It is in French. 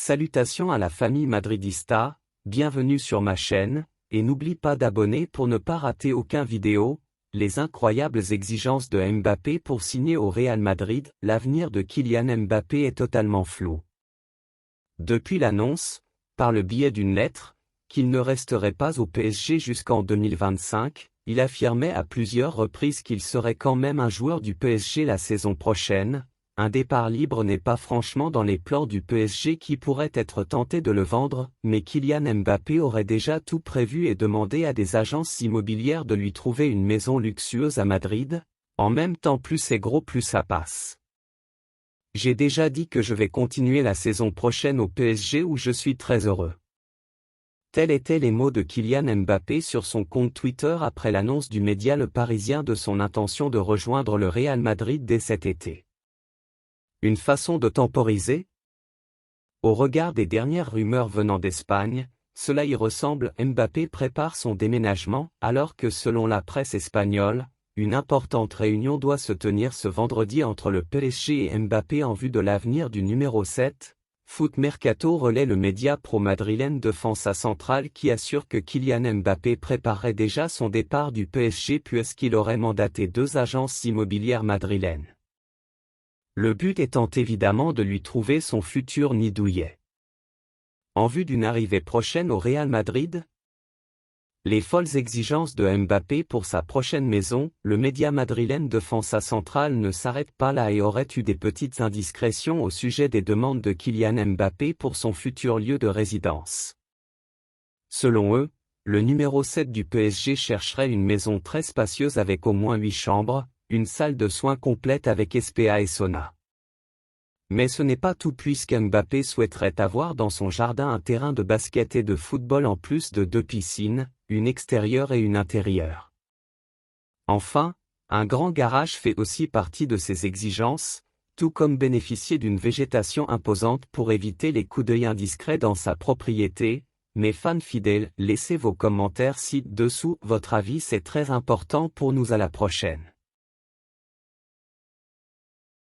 Salutations à la famille madridista, bienvenue sur ma chaîne, et n'oublie pas d'abonner pour ne pas rater aucun vidéo. Les incroyables exigences de Mbappé pour signer au Real Madrid, l'avenir de Kylian Mbappé est totalement flou. Depuis l'annonce, par le biais d'une lettre, qu'il ne resterait pas au PSG jusqu'en 2025, il affirmait à plusieurs reprises qu'il serait quand même un joueur du PSG la saison prochaine. Un départ libre n'est pas franchement dans les plans du PSG qui pourrait être tenté de le vendre, mais Kylian Mbappé aurait déjà tout prévu et demandé à des agences immobilières de lui trouver une maison luxueuse à Madrid. En même temps, plus c'est gros plus ça passe. J'ai déjà dit que je vais continuer la saison prochaine au PSG où je suis très heureux. Tels étaient les mots de Kylian Mbappé sur son compte Twitter après l'annonce du média Le Parisien de son intention de rejoindre le Real Madrid dès cet été. Une façon de temporiser? Au regard des dernières rumeurs venant d'Espagne, cela y ressemble. Mbappé prépare son déménagement, alors que selon la presse espagnole, une importante réunion doit se tenir ce vendredi entre le PSG et Mbappé en vue de l'avenir du numéro 7. Foot Mercato relaie le média pro-madrilène Defensa Central qui assure que Kylian Mbappé préparerait déjà son départ du PSG puisqu'il aurait mandaté 2 agences immobilières madrilènes. Le but étant évidemment de lui trouver son futur nid douillet. En vue d'une arrivée prochaine au Real Madrid? Les folles exigences de Mbappé pour sa prochaine maison, le média madrilène Defensa Central ne s'arrête pas là et aurait eu des petites indiscrétions au sujet des demandes de Kylian Mbappé pour son futur lieu de résidence. Selon eux, le numéro 7 du PSG chercherait une maison très spacieuse avec au moins 8 chambres, une salle de soins complète avec SPA et sauna. Mais ce n'est pas tout puisqu'Mbappé souhaiterait avoir dans son jardin un terrain de basket et de football en plus de 2 piscines, une extérieure et une intérieure. Enfin, un grand garage fait aussi partie de ses exigences, tout comme bénéficier d'une végétation imposante pour éviter les coups d'œil indiscrets dans sa propriété. Mes fans fidèles, laissez vos commentaires ci-dessous, votre avis c'est très important pour nous. À la prochaine.